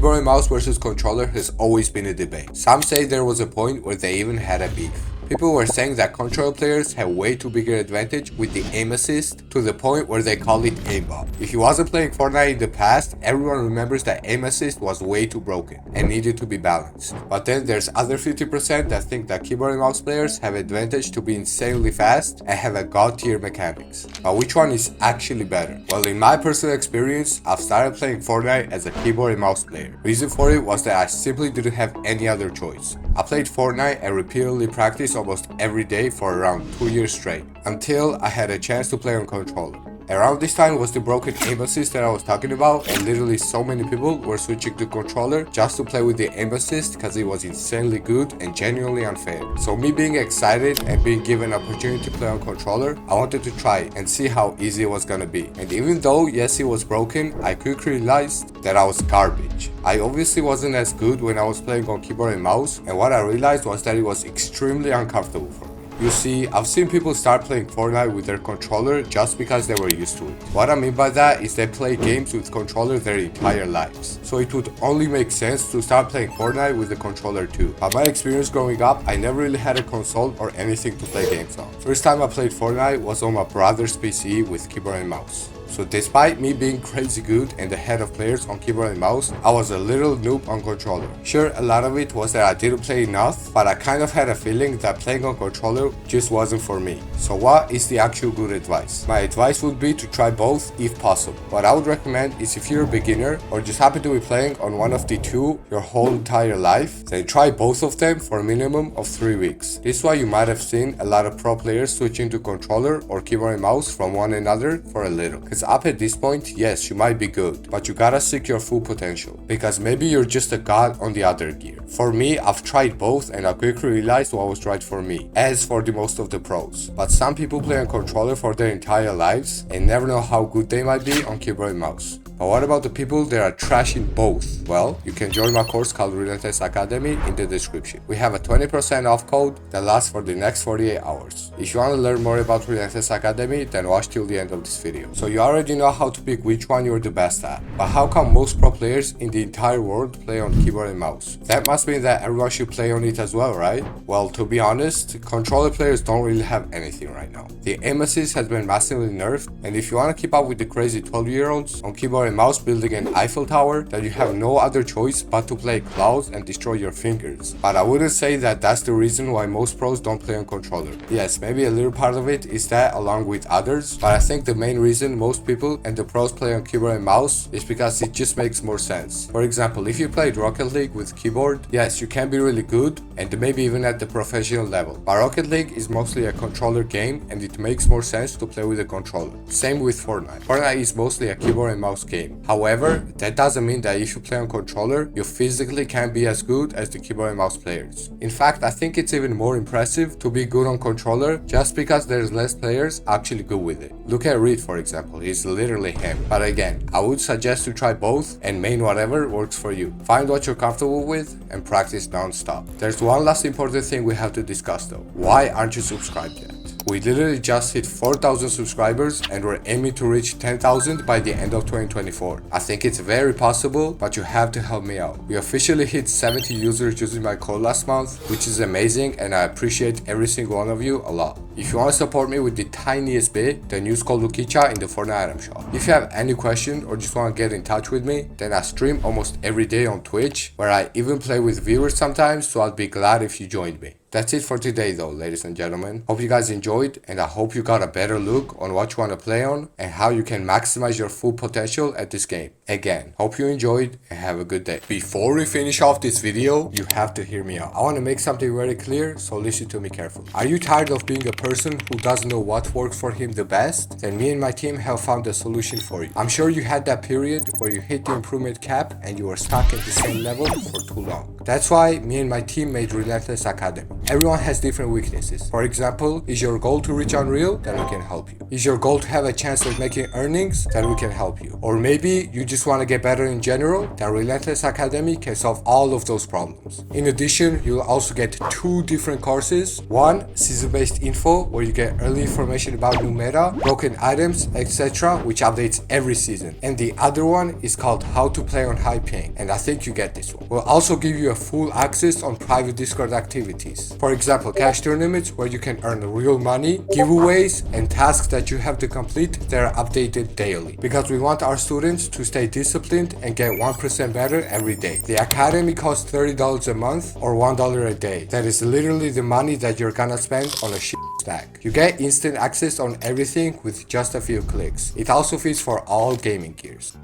Keyboard and mouse versus controller has always been a debate. Some say there was a point where they even had a beef. People were saying that controller players have way too big an advantage with the aim assist to the point where they call it aimbot. If you wasn't playing Fortnite in the past, everyone remembers that aim assist was way too broken and needed to be balanced. But then there's other 50% that think that keyboard and mouse players have advantage to be insanely fast and have a god tier mechanics. But which one is actually better? Well, in my personal experience, I've started playing Fortnite as a keyboard and mouse player. Reason for it was that I simply didn't have any other choice. I played Fortnite and repeatedly practiced almost every day for around 2 years straight, until I had a chance to play on controller. Around this time was the broken aim assist that I was talking about, and literally so many people were switching to controller just to play with the aim assist because it was insanely good and genuinely unfair. So me being excited and being given an opportunity to play on controller, I wanted to try it and see how easy it was gonna be. And even though yes it was broken, I quickly realized that I was garbage. I obviously wasn't as good when I was playing on keyboard and mouse, and what I realized was that it was extremely uncomfortable for me. You see, I've seen people start playing Fortnite with their controller just because they were used to it. What I mean by that is they play games with controller their entire lives. So it would only make sense to start playing Fortnite with the controller too. But my experience growing up, I never really had a console or anything to play games on. First time I played Fortnite was on my brother's PC with keyboard and mouse. So despite me being crazy good and the head of players on keyboard and mouse, I was a little noob on controller. Sure, a lot of it was that I didn't play enough, but I kind of had a feeling that playing on controller just wasn't for me. So what is the actual good advice? My advice would be to try both if possible. What I would recommend is if you're a beginner or just happen to be playing on one of the two your whole entire life, then try both of them for a minimum of 3 weeks. This is why you might have seen a lot of pro players switching to controller or keyboard and mouse from one another for a little. Up at this point, yes, you might be good, but you gotta seek your full potential, because maybe you're just a god on the other gear. For me, I've tried both and I quickly realized what was right for me, as for the most of the pros. But some people play on controller for their entire lives and never know how good they might be on keyboard and mouse. But what about the people that are trash in both? Well, you can join my course called Relentless Academy in the description. We have a 20% off code that lasts for the next 48 hours. If you want to learn more about Relentless Academy, then watch till the end of this video. So you already know how to pick which one you're the best at. But how come most pro players in the entire world play on keyboard and mouse? That must mean that everyone should play on it as well, right? Well, to be honest, controller players don't really have anything right now. The aim assist has been massively nerfed, and if you want to keep up with the crazy 12-year-olds on keyboard and mouse building an Eiffel Tower, then you have no other choice but to play clouds and destroy your fingers. But I wouldn't say that that's the reason why most pros don't play on controller. Yes, maybe a little part of it is that along with others, but I think the main reason most people and the pros play on keyboard and mouse is because it just makes more sense. For example, if you played Rocket League with keyboard, yes, you can be really good and maybe even at the professional level. But Rocket League is mostly a controller game and it makes more sense to play with a controller. Same with Fortnite. Fortnite is mostly a keyboard and mouse game. However, that doesn't mean that if you play on controller, you physically can't be as good as the keyboard and mouse players. In fact, I think it's even more impressive to be good on controller just because there's less players actually good with it. Look at Reed, for example, he's literally him. But again, I would suggest to try both and main whatever works for you. Find what you're comfortable with and practice non-stop. There's one last important thing we have to discuss though. Why aren't you subscribed yet? We literally just hit 4,000 subscribers and we're aiming to reach 10,000 by the end of 2024. I think it's very possible, but you have to help me out. We officially hit 70 users using my code last month, which is amazing and I appreciate every single one of you a lot. If you want to support me with the tiniest bit, then use code Lukicha in the Fortnite item shop. If you have any question or just want to get in touch with me, then I stream almost every day on Twitch, where I even play with viewers sometimes, so I'll be glad if you joined me. That's it for today though, ladies and gentlemen. Hope you guys enjoyed and I hope you got a better look on what you want to play on and how you can maximize your full potential at this game. Again, hope you enjoyed and have a good day. Before we finish off this video, you have to hear me out. I want to make something very clear, so listen to me carefully. Are you tired of being a person who doesn't know what works for him the best? Then me and my team have found a solution for you. I'm sure you had that period where you hit the improvement cap and you were stuck at the same level for too long. That's why me and my team made Relentless Academy. Everyone has different weaknesses. For example, is your goal to reach Unreal? Then we can help you. Is your goal to have a chance at making earnings? Then we can help you. Or maybe you just want to get better in general? Then Relentless Academy can solve all of those problems. In addition, you'll also get 2 different courses. One, season-based info Global, where you get early information about new meta, broken items, etc., which updates every season. And the other one is called How to Play on High Ping, and I think you get this one. We'll also give you a full access on private Discord activities. For example, cash tournaments where you can earn real money, giveaways, and tasks that you have to complete that are updated daily. Because we want our students to stay disciplined and get 1% better every day. The academy costs $30 a month or $1 a day. That is literally the money that you're gonna spend on a shit stack. You get instant access on everything with just a few clicks. It also fits for all gaming gears.